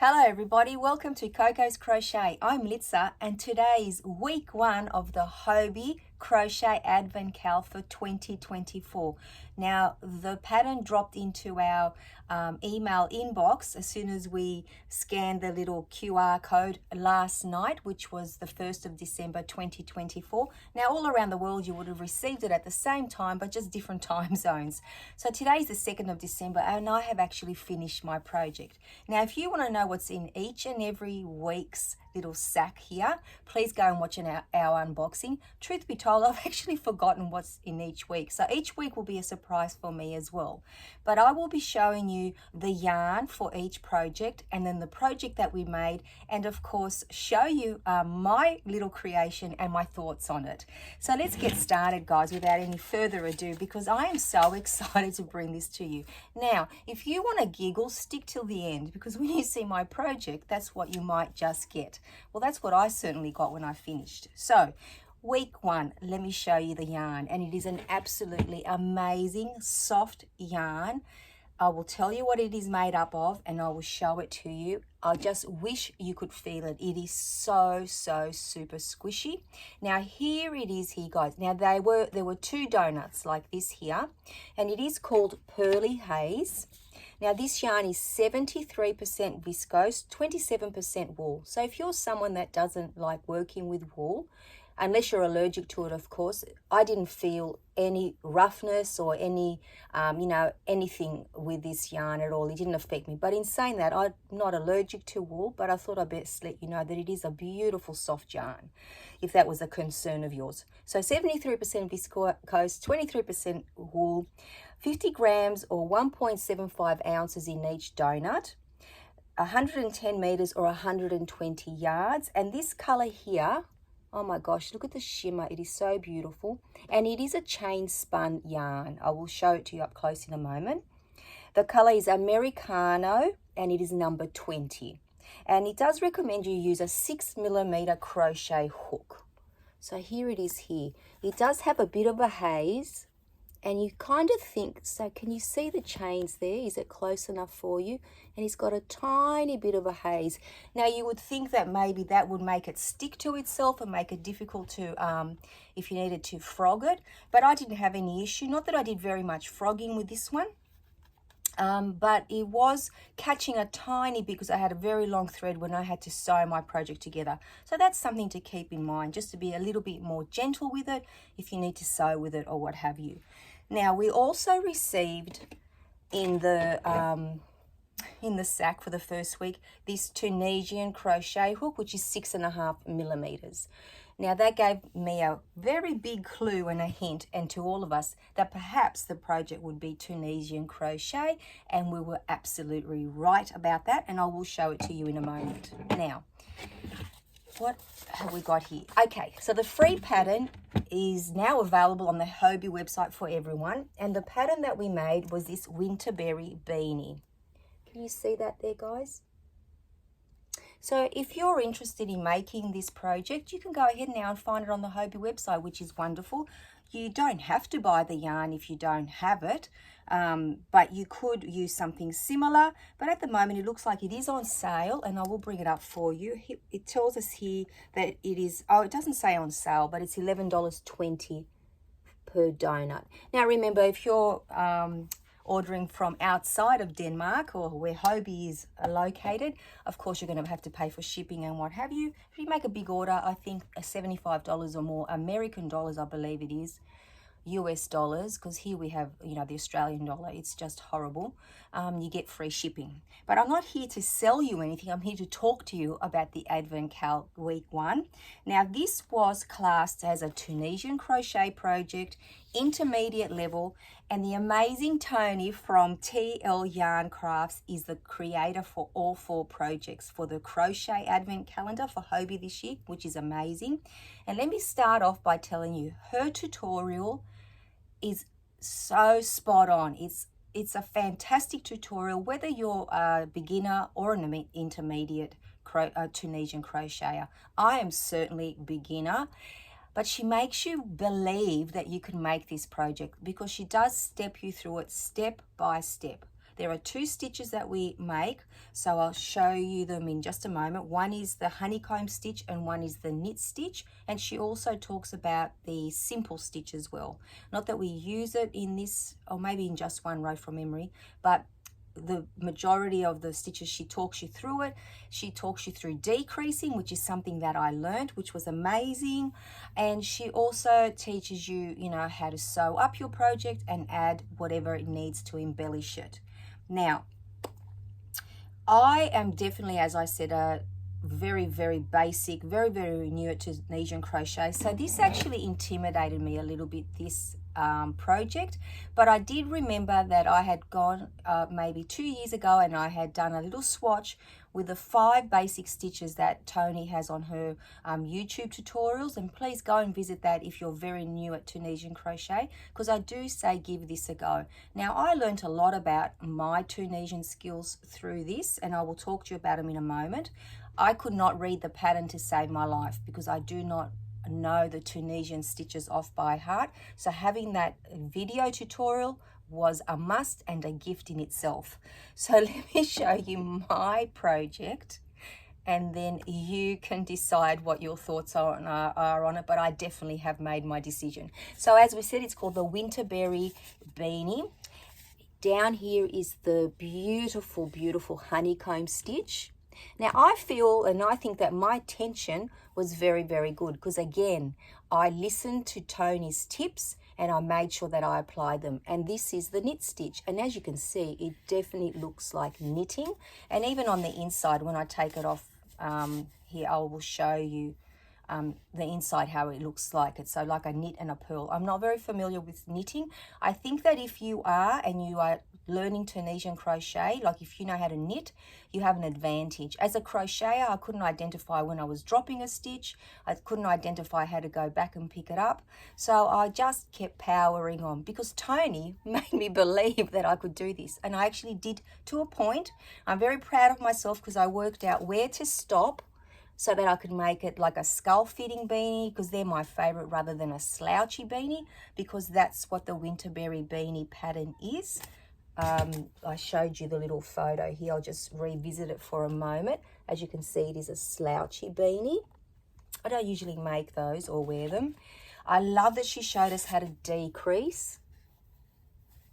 Hello everybody, welcome to Coco's Crochet. I'm Litsa and today's week 1 of the Hobbii Crochet Advent Cal for 2024. Now the pattern dropped into our email inbox as soon as we scanned the little QR code last night, which was the 1st of December 2024. Now all around the world you would have received it at the same time, but just different time zones. So today's the 2nd of December and I have actually finished my project. Now if you want to know what's in each and every week's little sack here, please go and watch our unboxing. Truth be told, I've actually forgotten what's in each week, so each week will be a surprise for me as well. But I will be showing you the yarn for each project and then the project that we made, and of course show you my little creation and my thoughts on it. So let's get started, guys, without any further ado, because I am so excited to bring this to you. Now if you want to giggle, stick till the end, because when you see my project, that's what you might just get. Well, that's what I certainly got when I finished. So week 1, let me show you the yarn, and it is an absolutely amazing soft yarn. I will tell you what it is made up of and I will show it to you. I just wish you could feel it. It is so super squishy. Now here it is here, guys. Now there were 2 donuts like this here, and it is called Pearly Haze. Now this yarn is 73% viscose, 27% wool. So if you're someone that doesn't like working with wool, unless you're allergic to it, of course, I didn't feel any roughness or any, anything with this yarn at all. It didn't affect me. But in saying that, I'm not allergic to wool, but I thought I'd best let you know that it is a beautiful soft yarn, if that was a concern of yours. So 73% viscose, 23% wool, 50 grams or 1.75 ounces in each donut, 110 meters or 120 yards. And this color here, oh my gosh, look at the shimmer. It is so beautiful. And it is a chain spun yarn. I will show it to you up close in a moment. The color is Americano and it is number 20. And it does recommend you use a 6mm crochet hook. So here it is here. It does have a bit of a haze. And you kind of think, so can you see the chains there? Is it close enough for you? And it's got a tiny bit of a haze. Now you would think that maybe that would make it stick to itself and make it difficult to, if you needed to frog it. But I didn't have any issue. Not that I did very much frogging with this one. But it was catching a tiny bit because I had a very long thread when I had to sew my project together. So that's something to keep in mind, just to be a little bit more gentle with it if you need to sew with it or what have you. Now we also received in the sack for the first week this Tunisian crochet hook, which is 6.5mm. Now that gave me a very big clue and a hint, and to all of us, that perhaps the project would be Tunisian crochet, and we were absolutely right about that, and I will show it to you in a moment. Now, what have we got here? Okay, so the free pattern is now available on the Hobbii website for everyone, and the pattern that we made was this Winterberry beanie. Can you see that there, guys? So if you're interested in making this project, you can go ahead now and find it on the Hobbii website, which is wonderful. You don't have to buy the yarn if you don't have it, but you could use something similar. But at the moment, it looks like it is on sale, and I will bring it up for you. It tells us here that it is, oh, it doesn't say on sale, but it's $11.20 per donut. Now remember, if you're ordering from outside of Denmark or where Hobbii is located, of course you're going to have to pay for shipping and what have you. If you make a big order, I think $75 or more American dollars, I believe it is, US dollars, because here we have, the Australian dollar. It's just horrible. You get free shipping. But I'm not here to sell you anything. I'm here to talk to you about the Advent Cal week 1. Now this was classed as a Tunisian crochet project, intermediate level, and the amazing Tony from TL Yarn Crafts is the creator for all 4 projects for the crochet advent calendar for Hobbii this year, which is amazing. And let me start off by telling you, her tutorial is so spot on. It's a fantastic tutorial, whether you're a beginner or an intermediate Tunisian crocheter. I am certainly beginner, but she makes you believe that you can make this project because she does step you through it step by step. There are 2 stitches that we make, so I'll show you them in just a moment. One is the honeycomb stitch and one is the knit stitch, and she also talks about the simple stitch as well. Not that we use it in this, or maybe in just one row from memory, but the majority of the stitches she talks you through it. She talks you through decreasing, which is something that I learned, which was amazing. And she also teaches you, you know, how to sew up your project and add whatever it needs to embellish it. Now, I am definitely, as I said, a very, very basic, very, very new at Tunisian crochet. So this actually intimidated me a little bit, this project, but I did remember that I had gone maybe 2 years ago and I had done a little swatch with the 5 basic stitches that Tony has on her YouTube tutorials, and please go and visit that if you're very new at Tunisian crochet, because I do say give this a go. Now, I learned a lot about my Tunisian skills through this, and I will talk to you about them in a moment. I could not read the pattern to save my life because I do not know the Tunisian stitches off by heart, so having that video tutorial was a must and a gift in itself. So let me show you my project and then you can decide what your thoughts are on it, but I definitely have made my decision. So as we said, it's called the Winterberry Beanie. Down here is the beautiful, beautiful honeycomb stitch. Now I feel and I think that my tension was very, very good because again, I listened to Tony's tips and I made sure that I applied them. And this is the knit stitch. And as you can see, it definitely looks like knitting. And even on the inside, when I take it off here, I will show you the inside how it looks like. It's so like a knit and a purl. I'm not very familiar with knitting. I think that if you are and you are learning Tunisian crochet, like if you know how to knit, you have an advantage. As a crocheter, I couldn't identify when I was dropping a stitch. I couldn't identify how to go back and pick it up. So I just kept powering on because Tony made me believe that I could do this. And I actually did to a point. I'm very proud of myself because I worked out where to stop so that I could make it like a skull fitting beanie, because they're my favorite, rather than a slouchy beanie, because that's what the Winterberry beanie pattern is. I showed you the little photo here. I'll just revisit it for a moment. As you can see, it is a slouchy beanie. I don't usually make those or wear them. I love that she showed us how to decrease,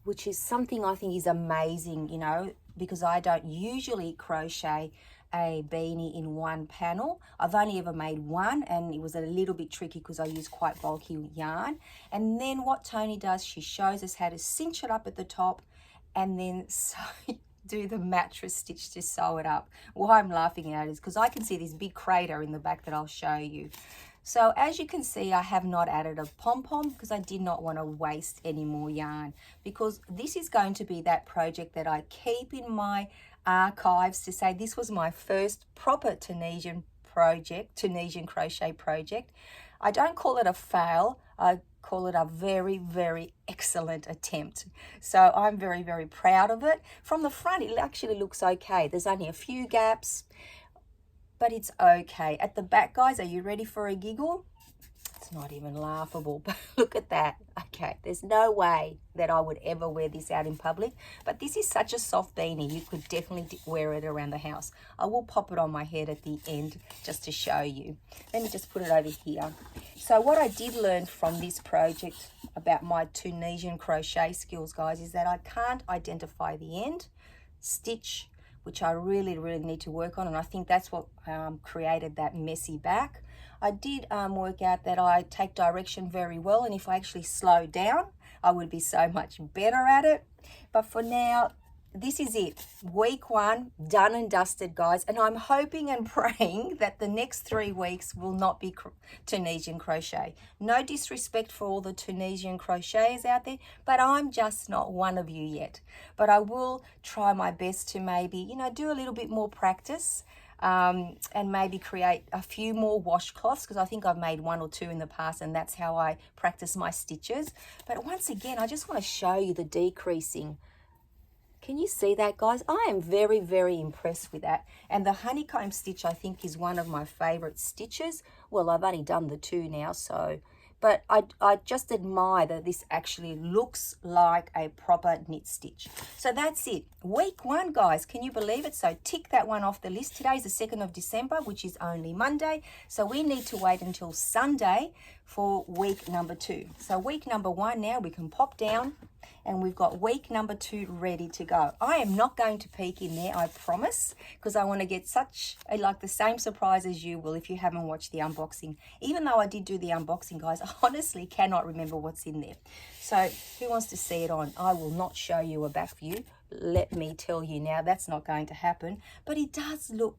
which is something I think is amazing, you know, because I don't usually crochet a beanie in one panel. I've only ever made one and it was a little bit tricky because I use quite bulky yarn. And then what Tony does, she shows us how to cinch it up at the top and then do the mattress stitch to sew it up. Why I'm laughing at it is because I can see this big crater in the back that I'll show you. So as you can see, I have not added a pom-pom because I did not want to waste any more yarn, because this is going to be that project that I keep in my archives to say this was my first proper Tunisian crochet project. I don't call it a fail. I call it a very, very excellent attempt. So I'm very, very proud of it. From the front, it actually looks okay. There's only a few gaps, but it's okay. At the back, guys, are you ready for a giggle? It's not even laughable, but look at that. Okay, there's no way that I would ever wear this out in public, but this is such a soft beanie. You could definitely wear it around the house. I will pop it on my head at the end just to show you. Let me just put it over here. So what I did learn from this project about my Tunisian crochet skills, guys, is that I can't identify the end stitch, which I really, really need to work on, and I think that's what created that messy back. I did work out that I take direction very well, and if I actually slow down, I would be so much better at it. But for now, this is it. Week 1, done and dusted, guys. And I'm hoping and praying that the next 3 weeks will not be Tunisian crochet. No disrespect for all the Tunisian crocheters out there, but I'm just not one of you yet. But I will try my best to maybe, you know, do a little bit more practice. And maybe create a few more washcloths, because I think I've made 1 or 2 in the past, and that's how I practice my stitches. But once again, I just want to show you the decreasing. Can you see that, guys? I am very, very impressed with that. And the honeycomb stitch, I think, is one of my favorite stitches. Well, I've only done the 2 now, so, but I just admire that this actually looks like a proper knit stitch. So that's it. Week 1, guys. Can you believe it? So tick that one off the list. Today's the 2nd of December, which is only Monday. So we need to wait until Sunday for week number 2. So week number 1 now, we can pop down and we've got week number 2 ready to go. I am not going to peek in there, I promise, because I want to get like the same surprise as you will if you haven't watched the unboxing. Even though I did do the unboxing, guys, I honestly cannot remember what's in there. So who wants to see it on? I will not show you a back view. Let me tell you now, that's not going to happen. But it does look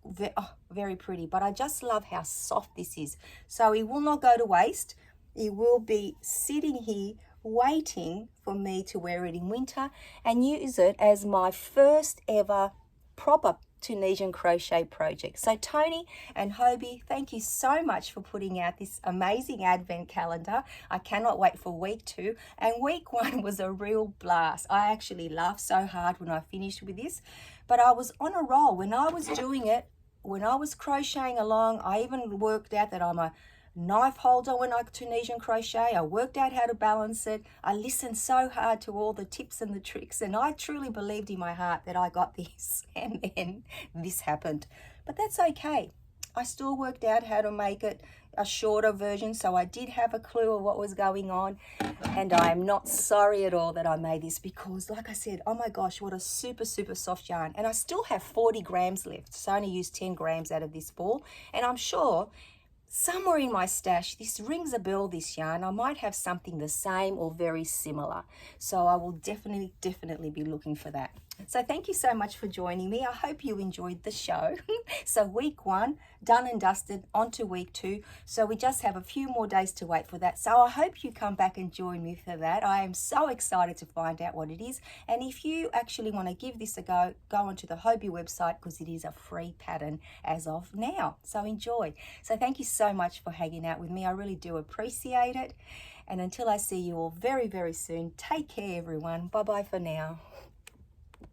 very pretty. But I just love how soft this is. So it will not go to waste. It will be sitting here waiting for me to wear it in winter and use it as my first ever proper Tunisian crochet project. So Tony and Hobbii, thank you so much for putting out this amazing advent calendar. I cannot wait for week 2, and week 1 was a real blast. I actually laughed so hard when I finished with this, but I was on a roll when I was doing it. When I was crocheting along, I even worked out that I'm a knife holder when I Tunisian crochet. I worked out how to balance it. I listened so hard to all the tips and the tricks, and I truly believed in my heart that I got this, and then this happened. But that's okay. I still worked out how to make it a shorter version, so I did have a clue of what was going on, and I am not sorry at all that I made this, because like I said, oh my gosh, what a super soft yarn. And I still have 40 grams left, so I only used 10 grams out of this ball, and I'm sure somewhere in my stash, this rings a bell, this yarn. I might have something the same or very similar. So I will definitely be looking for that. So thank you so much for joining me. I hope you enjoyed the show. So week 1, done and dusted, on to week 2. So we just have a few more days to wait for that. So I hope you come back and join me for that. I am so excited to find out what it is. And if you actually want to give this a go, go onto the Hobbii website, because it is a free pattern as of now. So enjoy. So thank you so much for hanging out with me. I really do appreciate it. And until I see you all very soon, take care, everyone. Bye-bye for now.